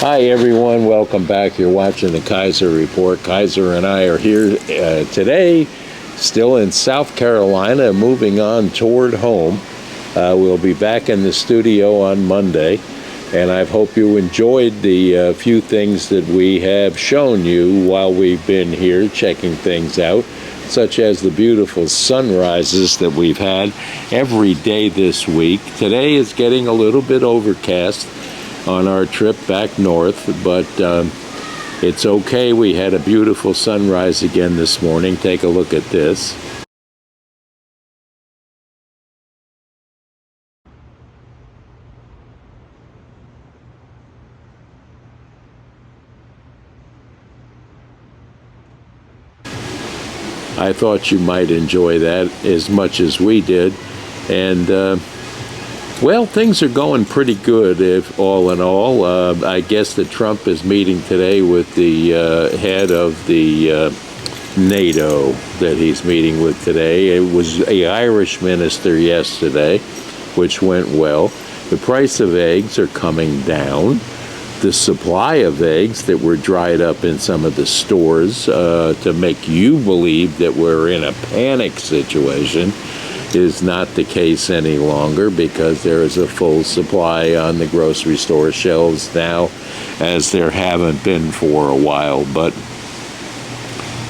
Hi everyone, welcome back. You're watching the Kaiser Report. Kaiser and I are here today, still in South Carolina, moving on toward home. We'll be back in the studio on Monday, and I hope you enjoyed the few things that we have shown you while we've been here checking things out, such as the beautiful sunrises that we've had every day this week. Today is getting a little bit overcast on our trip back north, but it's okay. We had a beautiful sunrise again this morning. Take a look at this. I thought you might enjoy that as much as we did, and well, things are going pretty good, if all in all. I guess that Trump is meeting today with the head of the NATO that he's meeting with today. It was an Irish minister yesterday, which went well. The price of eggs are coming down. The supply of eggs that were dried up in some of the stores to make you believe that we're in a panic situation is not the case any longer, because there is a full supply on the grocery store shelves now, as there haven't been for a while. But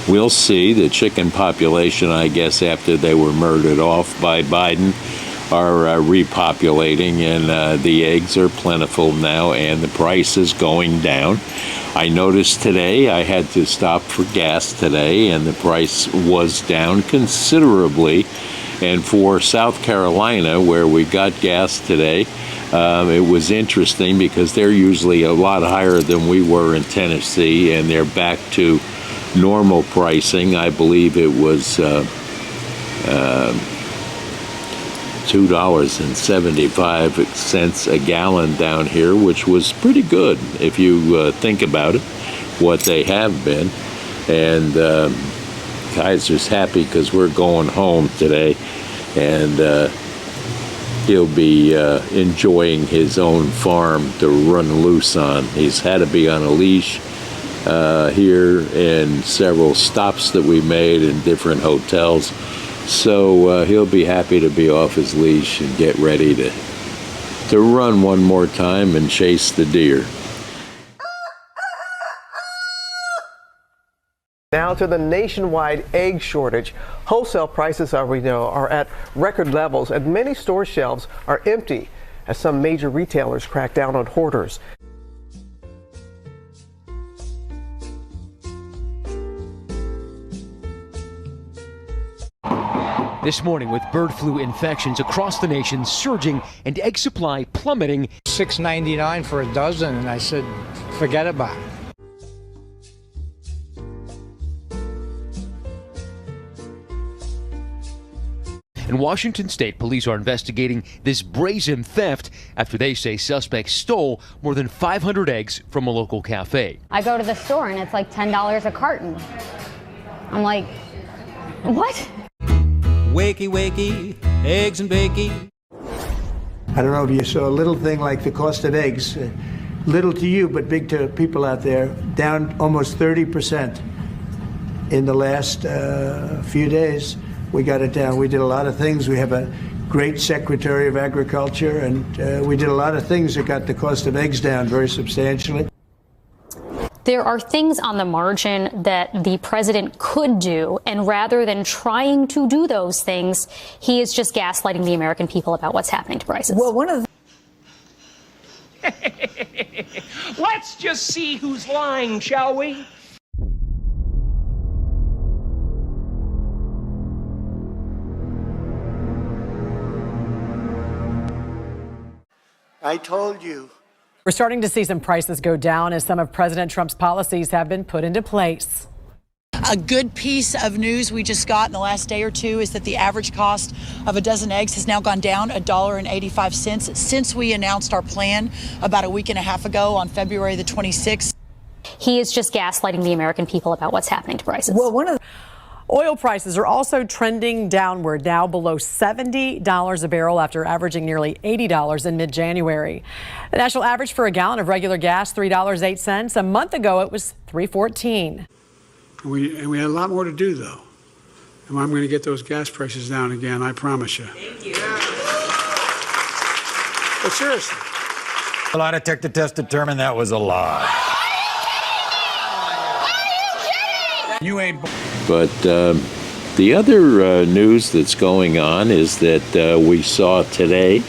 we'll see. The chicken population, I guess, after they were murdered off by Biden, are repopulating, and the eggs are plentiful now, and the price is going down. I noticed today I had to stop for gas today, and the price was down considerably. And for South Carolina, where we got gas today, it was interesting because they're usually a lot higher than we were in Tennessee, and they're back to normal pricing. I believe it was $2.75 a gallon down here, which was pretty good if you think about it, what they have been. And Kaiser's happy because we're going home today, and he'll be enjoying his own farm to run loose on. He's had to be on a leash here in several stops that we made in different hotels, so he'll be happy to be off his leash and get ready to run one more time and chase the deer. Now to the nationwide egg shortage. Wholesale prices, as we know, are at record levels, and many store shelves are empty as some major retailers crack down on hoarders. This morning, with bird flu infections across the nation surging and egg supply plummeting. $6.99 for a dozen, and I said, forget about it. In Washington state, police are investigating this brazen theft after they say suspects stole more than 500 eggs from a local cafe. I go to the store and it's like $10 a carton. I'm like, what? Wakey, wakey, eggs and bakey. I don't know if you saw a little thing like the cost of eggs, little to you, but big to people out there, down almost 30% in the last few days. We got it down. We did a lot of things. We have a great Secretary of Agriculture, and we did a lot of things that got the cost of eggs down very substantially. There are things on the margin that the president could do, and rather than trying to do those things, he is just gaslighting the American people about what's happening to prices. Well, one of the Let's just see who's lying, shall we? I told you. We're starting to see some prices go down as some of President Trump's policies have been put into place. A good piece of news we just got in the last day or two is that the average cost of a dozen eggs has now gone down $1.85 since we announced our plan about a week and a half ago on February the 26th. He is just gaslighting the American people about what's happening to prices. Well, one of the Oil prices are also trending downward, now below $70 a barrel after averaging nearly $80 in mid-January. The national average for a gallon of regular gas, $3.08. A month ago, it was $3.14. We had a lot more to do, though. And I'm going to get those gas prices down again, I promise you. Thank you. But seriously. A lot of tech-to-test determined that was a lie. You ain't. But the other news that's going on is that we saw today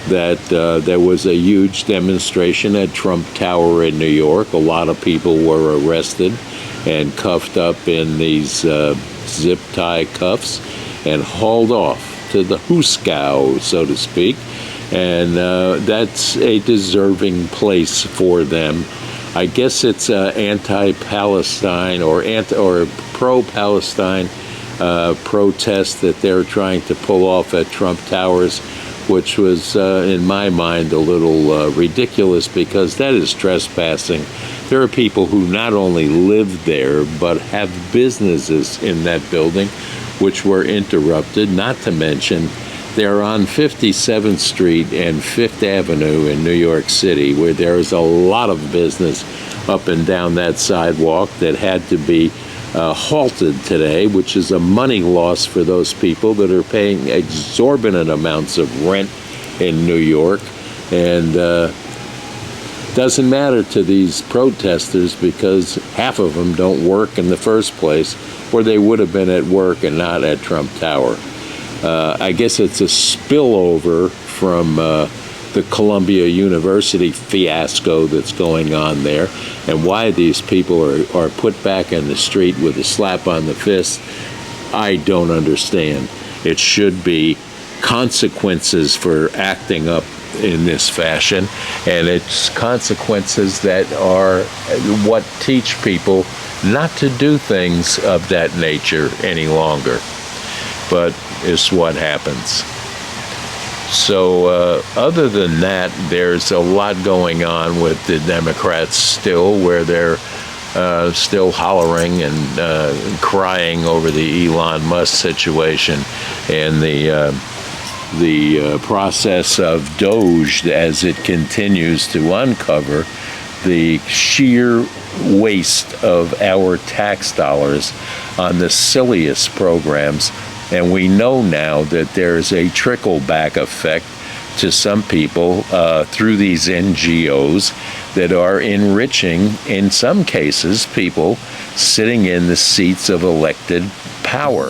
that there was a huge demonstration at Trump Tower in New York. A lot of people were arrested and cuffed up in these zip tie cuffs and hauled off to the Huskow, so to speak. And that's a deserving place for them. I guess it's anti-Palestine or pro-Palestine protest that they're trying to pull off at Trump Towers, which was, in my mind, a little ridiculous because that is trespassing. There are people who not only live there but have businesses in that building, which were interrupted, not to mention they're on 57th Street and 5th Avenue in New York City, where there is a lot of business up and down that sidewalk that had to be halted today, which is a money loss for those people that are paying exorbitant amounts of rent in New York. And doesn't matter to these protesters because half of them don't work in the first place, or they would have been at work and not at Trump Tower. I guess it's a spillover from the Columbia University fiasco that's going on there, and why these people are put back in the street with a slap on the fist, I don't understand. It should be consequences for acting up in this fashion, and it's consequences that are what teach people not to do things of that nature any longer. But it's what happens. So other than that, there's a lot going on with the Democrats still, where they're still hollering and crying over the Elon Musk situation and the process of Doge as it continues to uncover the sheer waste of our tax dollars on the silliest programs. And we know now that there's a trickle-back effect to some people through these NGOs that are enriching, in some cases, people sitting in the seats of elected power.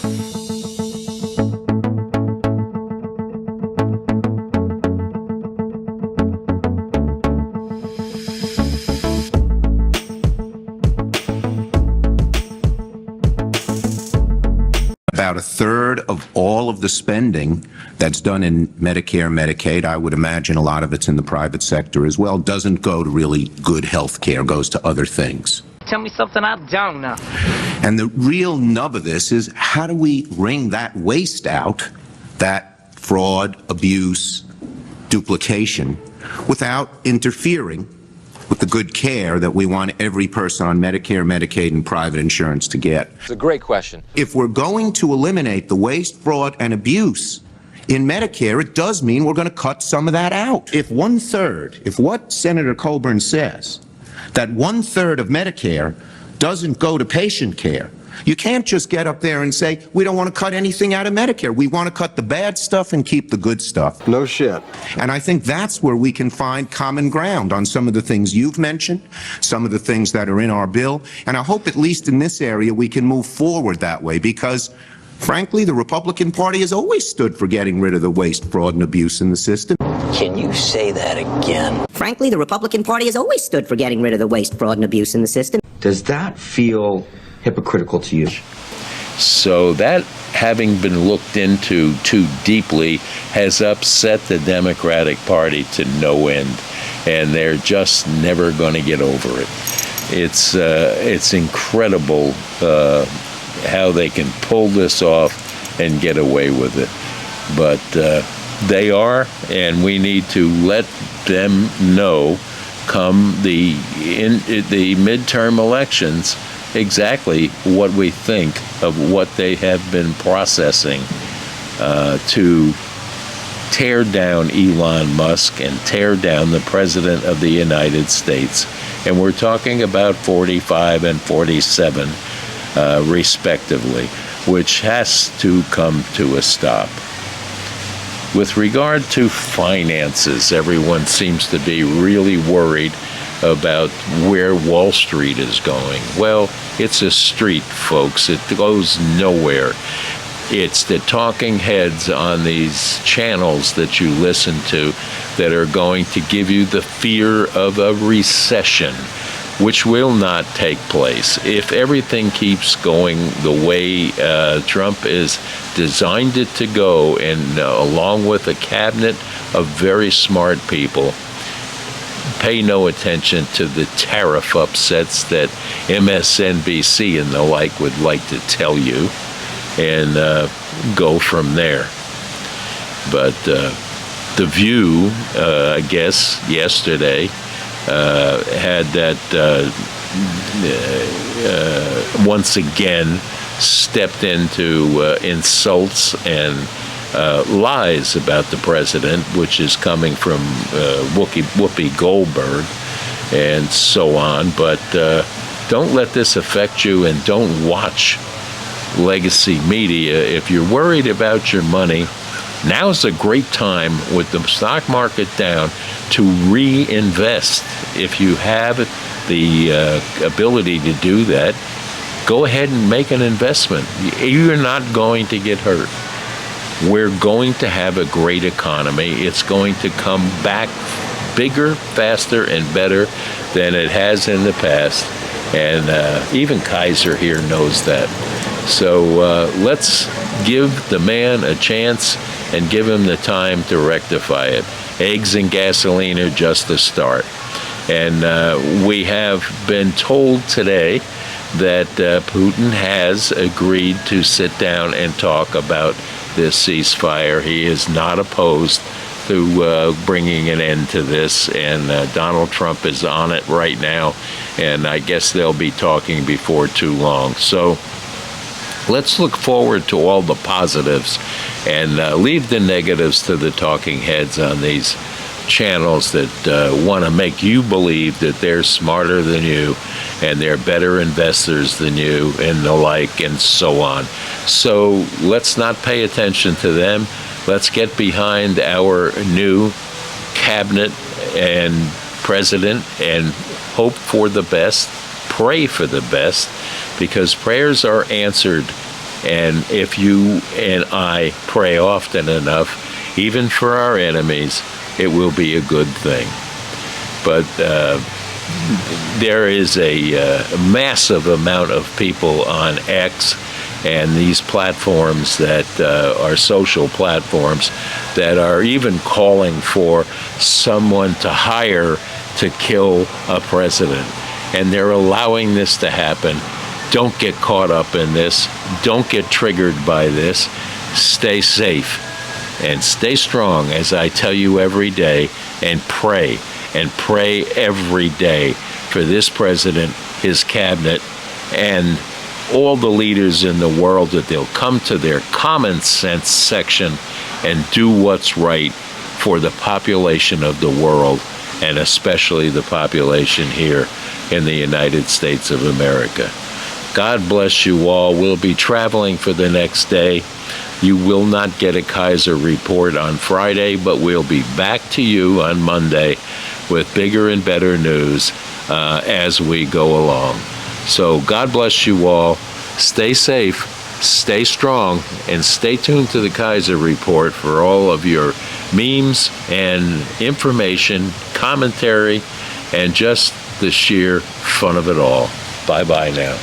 About a third of all of the spending that's done in Medicare, Medicaid, I would imagine a lot of it's in the private sector as well, doesn't go to really good health care, goes to other things. Tell me something I don't know. And the real nub of this is, how do we wring that waste out, that fraud, abuse, duplication, without interfering with the good care that we want every person on Medicare, Medicaid, and private insurance to get? It's a great question. If we're going to eliminate the waste, fraud, and abuse in Medicare, it does mean we're going to cut some of that out. If what Senator Coburn says, that 1/3 of Medicare doesn't go to patient care, you can't just get up there and say, we don't want to cut anything out of Medicare. We want to cut the bad stuff and keep the good stuff. No shit. And I think that's where we can find common ground on some of the things you've mentioned, some of the things that are in our bill. And I hope at least in this area we can move forward that way, because frankly, the Republican Party has always stood for getting rid of the waste, fraud, and abuse in the system. Can you say that again? Frankly, the Republican Party has always stood for getting rid of the waste, fraud, and abuse in the system. Does that feel hypocritical to you? So that, having been looked into too deeply, has upset the Democratic Party to no end, and they're just never going to get over it. It's incredible how they can pull this off and get away with it. But they are, and we need to let them know come the midterm elections exactly what we think of what they have been processing to tear down Elon Musk and tear down the President of the United States. And we're talking about 45 and 47, respectively, which has to come to a stop. With regard to finances, everyone seems to be really worried about where Wall Street is going. Well, it's a street, folks. It goes nowhere. It's the talking heads on these channels that you listen to that are going to give you the fear of a recession, which will not take place. If everything keeps going the way Trump is designed it to go, and along with a cabinet of very smart people, pay no attention to the tariff upsets that MSNBC and the like would like to tell you, and go from there. But The View, I guess, yesterday had that once again stepped into insults and lies about the president, which is coming from Whoopi Goldberg and so on. But don't let this affect you, and don't watch legacy media. If you're worried about your money, now's a great time with the stock market down to reinvest. If you have the ability to do that, go ahead and make an investment. You're not going to get hurt. We're going to have a great economy. It's going to come back bigger, faster, and better than it has in the past. And even Kaiser here knows that. So let's give the man a chance and give him the time to rectify it. Eggs and gasoline are just the start. And we have been told today that Putin has agreed to sit down and talk about this ceasefire. He is not opposed to bringing an end to this, and Donald Trump is on it right now, and I guess they'll be talking before too long. So let's look forward to all the positives and leave the negatives to the talking heads on these channels that want to make you believe that they're smarter than you and they're better investors than you and the like and so on. So let's not pay attention to them. Let's get behind our new cabinet and president and hope for the best, pray for the best, because prayers are answered. And if you and I pray often enough, even for our enemies, it will be a good thing. But there is a massive amount of people on X and these platforms that are social platforms that are even calling for someone to hire to kill a president. And they're allowing this to happen. Don't get caught up in this. Don't get triggered by this. Stay safe and stay strong, as I tell you every day, and pray every day for this president, his cabinet, and all the leaders in the world, that they'll come to their common sense section and do what's right for the population of the world, and especially the population here in the United States of America. God bless you all. We'll be traveling for the next day. You will not get a Kaiser Report on Friday, but we'll be back to you on Monday with bigger and better news as we go along. So God bless you all. Stay safe, stay strong, and stay tuned to the Kaiser Report for all of your memes and information, commentary, and just the sheer fun of it all. Bye-bye now.